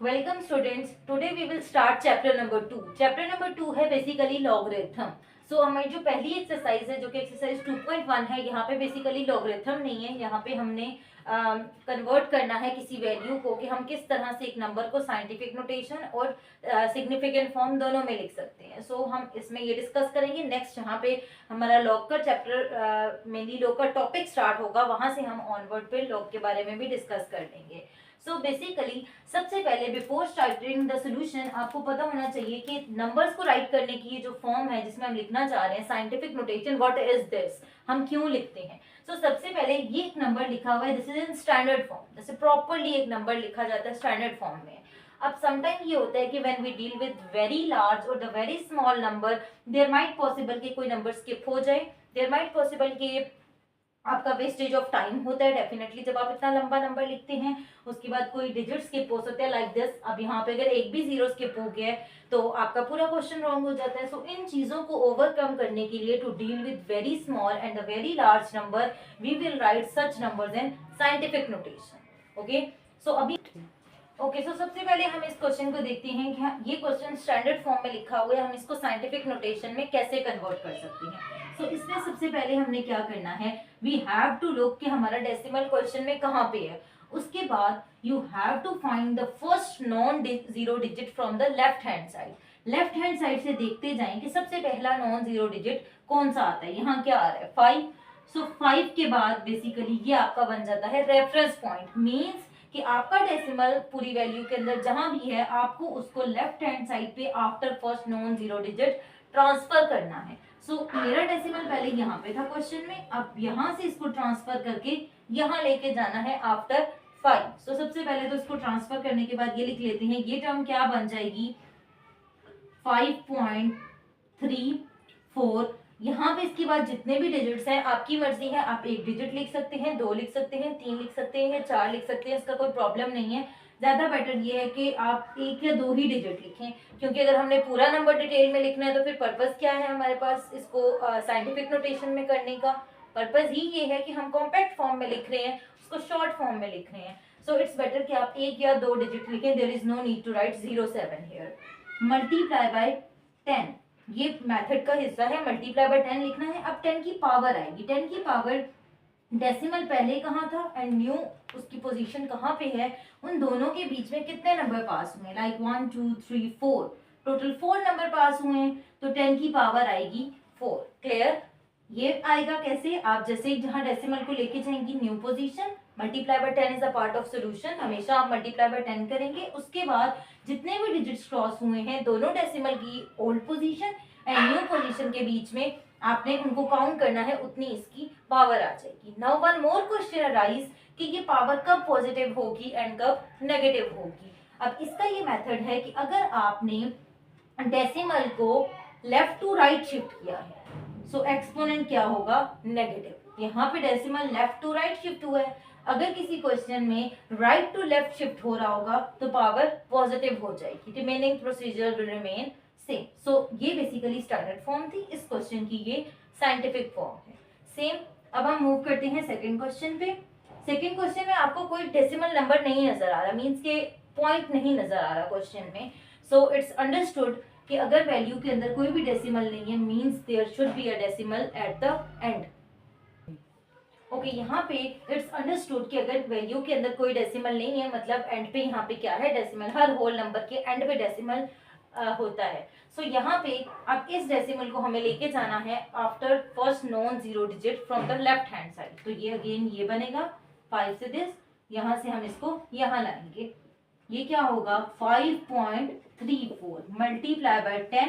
Welcome students, today we will start chapter number 2। Chapter number 2 है basically logarithm. सो हमारी जो पहली एक्सरसाइज है जो कि एक्सरसाइज 2.1 है, यहाँ पे बेसिकली लॉगरिथम नहीं है। यहाँ पे हमने कन्वर्ट करना है किसी वैल्यू को कि हम किस तरह से एक नंबर को साइंटिफिक नोटेशन और सिग्निफिकेंट फॉर्म दोनों में लिख सकते हैं। सो हम इसमें ये डिस्कस करेंगे। नेक्स्ट यहाँ पे हमारा लॉग का चैप्टर मेनली लॉग का टॉपिक स्टार्ट होगा, वहां से हम ऑनवर्ड पे लॉग के बारे में भी डिस्कस कर लेंगे। सो बेसिकली सबसे पहले बिफोर स्टार्टिंग द सोल्यूशन आपको पता होना चाहिए कि नंबर्स को राइट करने की ये जो फॉर्म है जिसमें हम लिखना चाह रहे हैं, scientific notation, what is this, हम क्यों लिखते हैं। सो सबसे पहले ये एक नंबर लिखा हुआ है, this is in standard form. जैसे प्रॉपरली एक नंबर लिखा जाता है स्टैंडर्ड फॉर्म में। अब समटाइम ये होता है कि when we deal with very large और the very small number, there might possible कि कोई नंबर स्किप हो जाए, देयर माइट पॉसिबल कि आपका वेस्टेज ऑफ टाइम होता है डेफिनेटली जब आप इतना लंबा नंबर लिखते हैं। उसके बाद कोई डिजिट स्किप हो सकते हैं लाइक दिस। अब यहाँ पे अगर एक भी जीरो स्किप हो गया है तो आपका पूरा क्वेश्चन रॉन्ग हो जाता है। सो इन चीजों को ओवरकम करने के लिए, to deal with very small and the very large number, we will write such numbers in scientific notation. Okay, so अभी सो सबसे पहले हम इस क्वेश्चन को देखते हैं कि ये क्वेश्चन स्टैंडर्ड फॉर्म में लिखा हुआ है, हम इसको साइंटिफिक नोटेशन में कैसे कन्वर्ट कर सकते हैं। सो इसमें सबसे पहले हमने क्या करना है, वी हैव टू लुक कि हमारा डेसिमल क्वेश्चन में कहाँ पे है। उसके बाद you have to find the first non zero digit from the left hand side. Left hand side से देखते जाएं कि सबसे पहला नॉन जीरो डिजिट कौन सा आता है। यहाँ क्या आ रहा है, 5। सो 5 के बाद बेसिकली ये आपका बन जाता है रेफरेंस पॉइंट। मीन्स कि आपका डेसिमल पूरी वैल्यू के अंदर जहां भी है आपको उसको लेफ्ट हैंड साइड पे after first non zero digit transfer करना है। सो मेरा डेसिमल पहले यहाँ पे था क्वेश्चन में, अब यहाँ से इसको ट्रांसफर करके यहाँ लेके जाना है आफ्टर 5। सो सबसे पहले तो इसको ट्रांसफर करने के बाद ये लिख लेते हैं, ये टर्म क्या बन जाएगी 5.34। यहाँ पे इसके बाद जितने भी डिजिट्स हैं आपकी मर्जी है, आप एक डिजिट लिख सकते हैं, 2 लिख सकते हैं, 3 लिख सकते हैं, 4 लिख सकते हैं, इसका कोई प्रॉब्लम नहीं है। ज्यादा बेटर ये है कि आप 1 या 2 ही डिजिट लिखें, क्योंकि अगर हमने पूरा नंबर डिटेल में लिखना है तो फिर पर्पस क्या है हमारे पास इसको साइंटिफिक नोटेशन में करने का। पर्पस ही ये है कि हम कॉम्पैक्ट फॉर्म में लिख रहे हैं, उसको शॉर्ट फॉर्म में लिख रहे हैं। सो इट्स बेटर कि आप 1 या 2 डिजिट लिखें। There is no need to write 07 here. Multiply by 10, ये मेथड का हिस्सा है, मल्टीप्लाई बाय 10 लिखना है। अब 10 की पावर आएगी, 10 की पावर डेसिमल पहले कहाँ था एंड न्यू उसकी पोजीशन कहाँ पे है, उन दोनों के बीच में कितने नंबर पास हुए, लाइक 1 2 3 4, टोटल 4 नंबर पास हुए हैं, तो 10 की पावर आएगी 4। क्लियर? ये आएगा कैसे, आप जैसे जहां डेसिमल को लेके जाएंगी new position, multiply by 10 is a part of solution, हमेशा आप मल्टीप्लाई बाय 10 करेंगे। उसके बाद जितने भी डिजिट्स क्रॉस हुए हैं दोनों डेसिमल की old position and new position के बीच में आपने उनको काउंट करना है, उतनी इसकी पावर आ जाएगी। Now one more question arise कि ये पावर कब पॉजिटिव होगी एंड कब नेगेटिव होगी। अब इसका ये मेथड है कि अगर आपने डेसिमल को लेफ्ट टू राइट शिफ्ट किया है, सो एक्सपोनेंट क्या होगा, नेगेटिव। यहाँ पे decimal left to right shift हुआ है, अगर किसी क्वेश्चन में राइट टू लेफ्ट शिफ्ट हो रहा होगा तो पावर पॉजिटिव हो जाएगी। Remaining procedure will remain same. So ये बेसिकली स्टैंडर्ड फॉर्म थी, इस क्वेश्चन की ये साइंटिफिक फॉर्म है सेम। अब हम मूव करते हैं सेकंड क्वेश्चन पे। सेकंड क्वेश्चन में आपको कोई डेसिमल नंबर नहीं नजर आ रहा, मींस के पॉइंट नहीं नजर आ रहा क्वेश्चन में। सो इट्स अंडरस्टूड कि अगर वैल्यू के अंदर कोई भी डेसिमल नहीं है, means there should be a decimal at the end. Okay, यहाँ पे इट्स अंडरस्टूड कि अगर वैल्यू के अंदर कोई डेसिमल नहीं है, मतलब एंड पे यहाँ पे क्या है, डेसिमल। हर होल नंबर के एंड पे डेसिमल होता है। सो यहाँ पे अब इस डेसिमल को हमें लेके जाना है after first non zero digit from the left hand side. तो ये अगेन ये बनेगा 5 से दिस, यहाँ से हम इसको यहाँ लाएंगे, ये क्या होगा 5.34 मल्टीप्लाई बाय 10।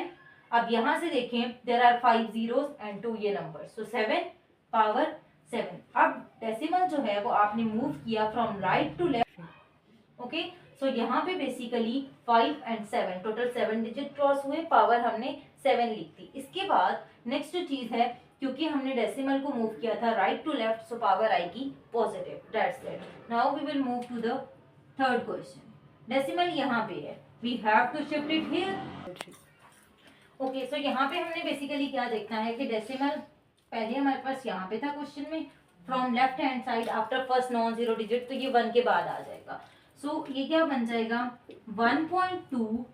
अब यहाँ से देखें देयर आर 5 zeros एंड 2 ये नंबर, सो 7 पावर 7। अब डेसिमल जो है वो आपने मूव किया from right to left. Okay, so यहाँ पे basically 5 and 7 total 7 digit cross हुए, पावर हमने 7 लिख दी। इसके बाद नेक्स्ट चीज है, क्योंकि हमने डेसिमल को मूव किया था right to left, so power आएगी positive. That's it. Now we will move to the third question. Decimal यहाँ पे है, we have to shift it here. Okay, so यहाँ पे हमने बेसिकली क्या देखना है कि डेसिमल पहले हमारे पास यहाँ पे था क्वेश्चन में, from left hand side after first non zero digit, तो ये 1 के बाद आ जाएगा। सो ये क्या बन जाएगा 1.2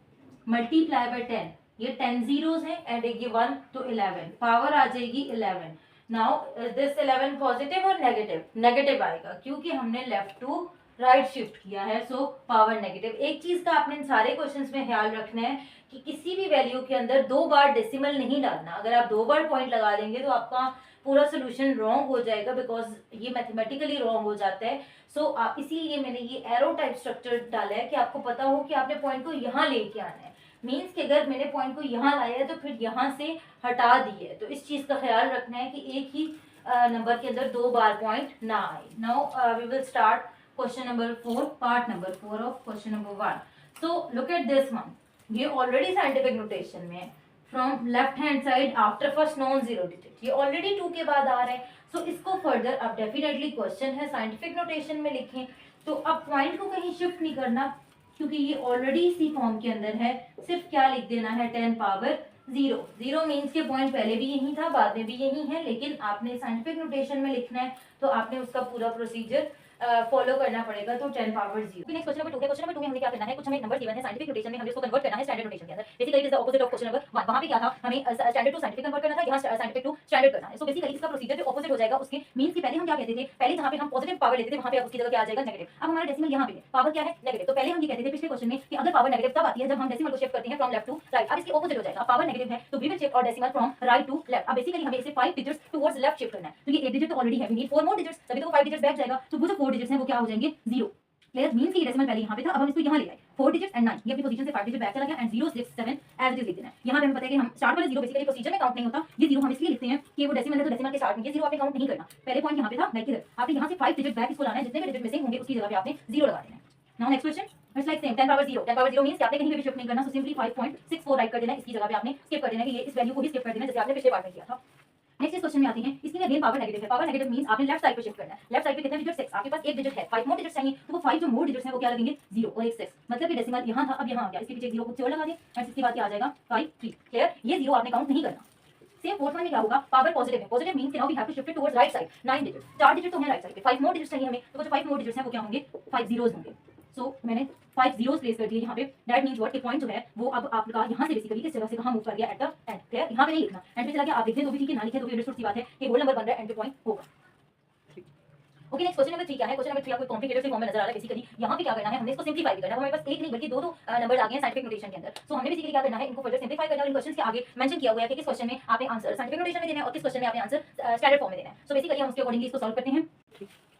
मल्टीप्लाई बाय 10, ये 10 जीरोस है एंड ये 1 तो 11, पावर आ जाएगी 11। नाउ दिस 11 पॉजिटिव और नेगेटिव, नेगेटिव आएगा क्योंकि हमने लेफ्ट टू राइट शिफ्ट किया है, सो पावर नेगेटिव। एक चीज का आपने इन सारे क्वेश्चंस में ख्याल रखना है कि किसी भी वैल्यू के अंदर 2 बार डेसिमल नहीं डालना। अगर आप 2 बार पॉइंट लगा देंगे तो आपका पूरा सोल्यूशन रॉन्ग हो जाएगा, बिकॉज ये मैथमेटिकली रॉन्ग हो जाता है। सो इसीलिए मैंने ये एरो टाइप स्ट्रक्चर डाला है कि आपको पता हो कि आपने पॉइंट को यहाँ लेके आना है। मीन्स कि अगर मैंने पॉइंट को यहाँ लाया है तो फिर यहाँ से हटा दी है, तो इस चीज का ख्याल रखना है कि एक ही नंबर के अंदर 2 बार पॉइंट ना आए। Now we will start question number 4, part number 4 of question number 1। So look at this one, ये ऑलरेडी साइंटिफिक नोटेशन में है। From left hand side after first non zero digit, ये ऑलरेडी 2 के बाद आ रहा है। सो इसको फर्दर अब डेफिनेटली क्वेश्चन है साइंटिफिक नोटेशन में लिखें, तो अब पॉइंट को कहीं शिफ्ट नहीं करना क्योंकि ये ऑलरेडी इसी फॉर्म के अंदर है। सिर्फ क्या लिख देना है 10 पावर 0। 0 मीन्स के पॉइंट पहले भी यही था, बाद में भी यही है, लेकिन आपने साइंटिफिक नोटेशन में लिखना है तो आपने उसका पूरा प्रोसीजर फॉलो करना पड़ेगा। तो 10 पावर 0। नेक्स्ट क्वेश्चन नंबर 2 है। क्वेश्चन नंबर 2 में हमें क्या करना है, कुछ हमें नंबर गिवन है साइंटिफिक नोटेशन में, हमें इसको कन्वर्ट करना है स्टैंडर्ड नोटेशन के अंदर। Basically it is the opposite of question number 1। वहां पे क्या था, हमें स्टैंडर्ड टू साइंटिफिक कन्वर्ट करना था, यहाँ साइंटिफिक टू स्टैंडर्ड करना है। सो बेसिकली इसका प्रोसीजर जो ऑपोजिट हो जाएगा उसके। मींस कि पहले हम क्या कहते थे, पहले जहां पे हम पॉजिटिव पावर लेते थे वहां पे अब उसकी जगह क्या आ जाएगा नेगेटिव। अब हमारा डेसिमल यहाँ पे है, पावर क्या है नेगेटिव। तो पहले हम ये कहते थे पिछले क्वेश्चन में कि अगर पावर नेगेटिव तब आती है जब हम डेसिमल को शिफ्ट करते हैं फ्रॉम लेफ्ट टू राइट। अब इसके ऑपोजिट हो जाएगा, पावर नेगेटिव है तो वी विल शिफ्ट और decimal from right to left. अब बेसिकली हमें इसे 5 डिजिट्स टुवर्ड्स लेफ्ट शिफ्ट करना है, तो ये 8 डिजिट तो ऑलरेडी है, वी नीड 4 मोर डिजिट्स, तभी तो 5 डिजिट्स बैक जाएगा। तो वो जो 4 डिजिट्स हैं वो क्या हो जाएंगे 0। क्लियर। मींस की डेसिमल पहले यहाँ पे था, अब हम इसको यहाँ ले आए 4 डिजिट्स एंड 9, ये अपनी पोजीशन से 5 डिजिट बैक चला गया एंड 0 6 7 एज इट इज लिख देना है। यहाँ पे हमें पता है कि हम स्टार्ट वाले 0 बेसिकली प्रोसीजर में काउंट नहीं होता, ये 0 हम इसलिए लिखते हैं कि वो डेसिमल है तो डेसिमल के स्टार्ट में ये 0 आपने काउंट नहीं करना। पहले पॉइंट यहाँ पे था लाइक इधर, आपने यहाँ से 5 डिजिट बैक इसको लाना है, जितने भी डिजिट मिसिंग होंगे उसकी जगह पे आपने 0 लगा देना है। Now next question it's like same 10 power 0। 10 power 0 means कि आपने कहीं भी शिफ्ट नहीं करना, सो सिंपली 5.64 राइट कर देना है, इसकी जगह पे आपने स्किप कर देना है कि ये इस वैल्यू को भी स्किप कर देना जैसे आपने पिछले पार्ट में किया था। नेक्स्ट इस क्वेश्चन में आते हैं, इसके लिए अगेन पावर नेगेटिव है। पावर नेगेटिव मींस आपने लेफ्ट साइड पे शिफ्ट करना है। लेफ्ट साइड पे कितने डिजिट 6, आपके पास एक डिजिट है, 5 मोर डिजिट्स चाहिए, तो वो 5 जो मोर डिजिट्स हैं वो क्या लगेंगे 0 और एक 6, मतलब कि डेसिमल यहाँ था अब यहाँ आ गया, इसके पीछे 0 को 4 लगा दें एंड इसके बाद क्या आ जाएगा 5 3। क्लियर। ये 0 आपने काउंट नहीं करना। सेम फोर्थ वन में क्या होगा, पावर पॉजिटिव है। Positive means now we have to shift towards right side 9 digit, 4 digit तो है राइट साइड पे, 5 मोर डिजिट्स चाहिए हमें, तो वो जो 5 मोर डिजिट्स हैं वो क्या होंगे 5 जीरोस होंगे। सो मैंने 5 जीरोस प्लेस कर दिए यहाँ पे। दैट मींस व्हाट, कि पॉइंट जो है वो अब आपका यहाँ से बेसिकली इस जगह से कहाँ मूव कर गया एट द एंड। क्लियर। यहाँ पे नहीं लिखना, एंड पे चला गया, आप लिखें तो भी ठीक है, ना लिखें तो भी अंडरस्टूड सी बात है कि होल नंबर बन रहा है एंड पे पॉइंट होगा। ओके नेक्स्ट क्वेश्चन नंबर 3 क्या है। क्वेश्चन नंबर 3 आपको कॉम्प्लिकेटेड फॉर्म में नजर आ रहा है। बेसिकली यहाँ पे क्या करना है, हमने इसको सिंपलीफाई भी करना है। हमारे पास एक नहीं बल्कि दो नंबर्स आ गए हैं साइंटिफिक नोटेशन के अंदर। सो हमने बेसिकली क्या करना है, इनको फर्दर सिंपलीफाई करना है और इन क्वेश्चंस के आगे मेंशन किया हुआ है कि किस क्वेश्चन में आपने आंसर साइंटिफिक नोटेशन में देना है और किस क्वेश्चन में आपने आंसर स्टैंडर्ड फॉर्म में देना है। सो बेसिकली हम उसके अकॉर्डिंगली इसको सॉल्व करते हैं।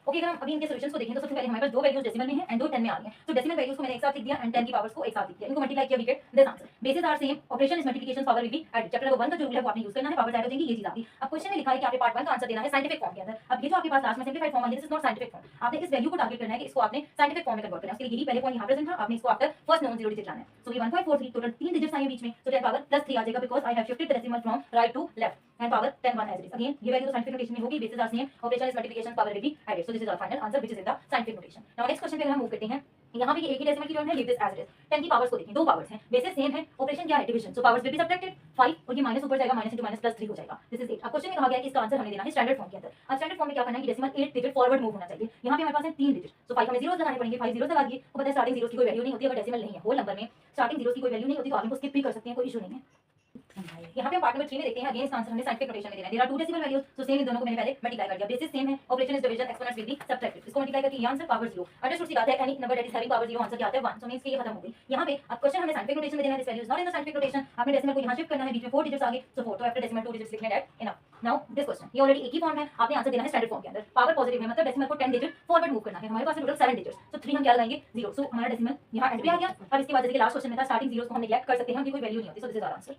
ओके अगर हम अभी इनके सॉल्यूशंस को देखें तो सबसे पहले हमारे पास 2 वैल्यूज डेसिमल में है एंड 2 10 में आ रही हैं। तो डेसिमल वैल्यूज को मैंने एक साथ लिख दिया एंड 10 की पावर्स को एक साथ लिख दिया, इनको मल्टीप्लाई किया, we get this answer. Basis are same, operation is multiplication, power will be added. Chapter number 1 का जो रूल है वो आपने यूज करना है, पावर ऐड हो जाएंगी, ये चीज आ गई। अब क्वेश्चन में लिखा है कि आपने पार्ट 1 का आंसर देना है साइंटिफिक फॉर्म के अंदर। अब ये जो आपके पास लास्ट में सिंपलीफाइड फॉर्म है, this is not scientific form. आपने इस वैल्यू को टारगेट करना है कि इसको आपने साइंटिफिक फॉर्म में कन्वर्ट करना है। उसके लिए यही पहले पॉइंट यहां प्रेजेंट था, आपने इसको after first non zero digit लाना है। सो ये 1.43 टोटल 3 डिजिट्स आए बीच में, सो 10 पावर +3 आ जाएगा because I have shifted the decimal from right to left and power 10 1 as it is. Again ये वैल्यू तो साइंटिफिक नोटेशन में होगी, basis are same, operation is multiplication, power will be added. So this is our final answer which is in the scientific notation. Now next question पे हम move करते हैं। यहाँ पे ये एक ही डेसिमल की टर्म है, leave this as it is. 10 की पावर्स को देखें, 2 पावर्स हैं, बेसिस सेम है, ऑपरेशन क्या है division, so powers will be subtracted 5 और ये माइनस ऊपर जाएगा, माइनस इंटू माइनस +3 हो जाएगा, दिस इज 8। अब क्वेश्चन में कहा गया है कि इसका आंसर हमें देना है स्टैंडर्ड फॉर्म के अंदर। अब स्टैंडर्ड फॉर्म में क्या करना है कि डेसिमल 8 डिजिट फॉरवर्ड मूव होना चाहिए। यहाँ पे हमारे पास है 3 डिजिट, सो 5 हमें जीरोस लगाने पड़ेंगे, 5 जीरोस लगा दिए। तो पता है स्टार्टिंग जीरोस की कोई वैल्यू नहीं होती, अगर डेसिमल नहीं है होल नंबर में स्टार्टिंग जीरोस की कोई वैल्यू नहीं होती तो आप इनको स्किप भी कर सकते हैं, कोई इशू नहीं है। यहाँ पे हम पार्ट नंबर 3 में देखते हैं, अगेन इसका आंसर हमने साइंटिफिक नोटेशन में देना है। There are 2 decimal values, so same इन दोनों को मैंने पहले मल्टीप्लाई कर दिया, बेसिस सेम है, operation is division, exponents will be subtracted. इसको मल्टीप्लाई करके ये आंसर पावर 0, अंडरस्टूड सी बात है, any number that is having power 0 answer क्या आता है 1, सो मींस कि ये खत्म हो गई। यहाँ पे अब क्वेश्चन हमें साइंटिफिक नोटेशन में देना है, this value is not in the scientific notation, आपने डेसिमल को यहाँ शिफ्ट करना है, बीच में 4 डिजिट्स आ गए, सो 4 तो आफ्टर डेसिमल 2 डिजिट्स लिखने that enough. Now this question ये ऑलरेडी एक ही फॉर्म है, आपने आंसर देना है स्टैंडर्ड फॉर्म के अंदर। पावर पॉजिटिव है मतलब डेसिमल को 10 डिजिट फॉरवर्ड मूव करना है, हमारे पास टोटल 7 डिजिट्स, सो 3 हम क्या लगाएंगे 0, सो हमारा डेसिमल यहाँ एंड पे आ गया। अब इसके बाद जैसे कि लास्ट क्वेश्चन में था स्टार्टिंग जीरोस को हम नेग्लेक्ट कर सकते हैं, उनकी कोई वैल्यू नहीं होती, so this is our answer.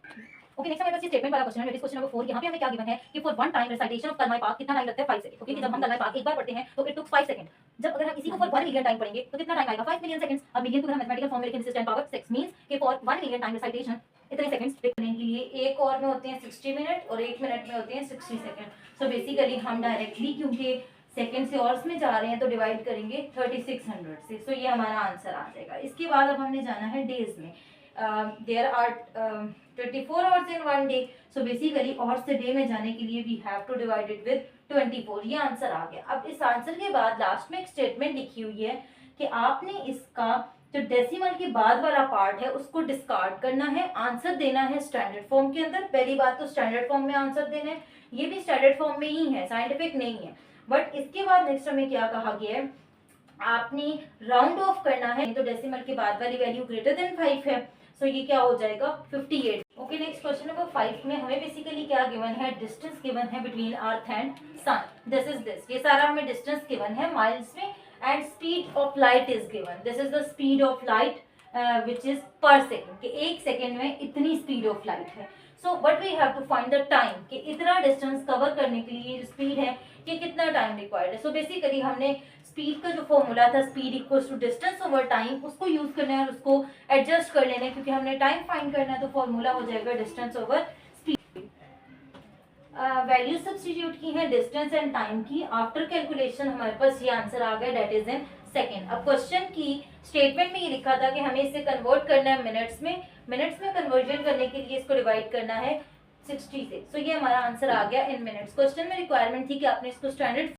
Okay next हमारे पास ये स्टेटमेंट वाला क्वेश्चन है, क्वेश्चन नंबर 4। यहाँ पे हमें क्या गिवन है कि for one time recitation of कलमाई पाक कितना टाइम लगता है 5 सेकंड। ओके जब हम कलमाई पाक एक बार पढ़ते हैं तो इट टुक 5 सेकंड, जब अगर हम इसी को फॉर 1 मिलियन टाइम पढ़ेंगे तो कितना टाइम आएगा 5 मिलियन सेकंड्स। अब मिलियन को अगर हम मैथमेटिकल फॉर्म में लिखें दिस इज 10 पावर 6 मींस कि फॉर 1 मिलियन टाइम रिसाइटेशन इतने सेकंड्स लिखने के लिए एक और में होते हैं 60 मिनट और 1 मिनट में होते हैं 60 सेकंड। सो बेसिकली हम डायरेक्टली क्योंकि सेकंड से ऑर्स में जा रहे हैं तो डिवाइड करेंगे 3600 से, सो ये हमारा आंसर आ जाएगा। इसके बाद अब हमने जाना है डेज में। There are 24 hours in one day, so basically hours से डे में जाने के लिए we have to divide it with 24, ये आंसर आ गया। अब इस आंसर के बाद लास्ट में एक स्टेटमेंट लिखी हुई है कि आपने इसका जो डेसिमल के बाद वाला पार्ट है उसको डिस्कार्ड करना है, आंसर देना है स्टैंडर्ड फॉर्म के अंदर। पहली बात तो स्टैंडर्ड फॉर्म में आंसर देना है, ये भी स्टैंडर्ड फॉर्म में ही है, साइंटिफिक नहीं है। बट इसके बाद नेक्स्ट हमें क्या कहा गया है, आपने राउंड ऑफ करना है, तो डेसिमल के बाद वाली वैल्यू ग्रेटर देन 5 है, सो ये क्या हो जाएगा 58। ओके, नेक्स्ट क्वेश्चन नंबर 5 में हमें बेसिकली क्या गिवन है, डिस्टेंस गिवन है between earth and sun, this is this, ये सारा हमें डिस्टेंस गिवन है माइल्स में, and speed of light is given, this is the speed of light which is per second, कि एक सेकेंड में इतनी स्पीड ऑफ लाइट है। So but we have to find the time, कि इतना distance cover करने के लिए जो स्पीड है कि कितना टाइम रिक्वायर्ड है। सो बेसिकली हमने स्पीड का जो फॉर्मूला था, speed equals to distance over time, उसको यूज करना है और उसको एडजस्ट कर लेना है, क्योंकि हमने टाइम फाइंड करना है, तो फॉर्मूला हो जाएगा distance over speed. Value substitute की है डिस्टेंस एंड टाइम की, आफ्टर कैलकुलेशन हमारे पास ये आंसर आ गया, दैट इज इन सेकेंड। अब क्वेश्चन की स्टेटमेंट में ये लिखा था कि हमें इसे कन्वर्ट करना है मिनट्स में, मिनट्स में कन्वर्जन करने के लिए इसको डिवाइड करना है 60 से, सो ये हमारा आंसर आ गया इन मिनट्स। क्वेश्चन में रिक्वायरमेंट थी कि आपने इसको स्टैंडर्ड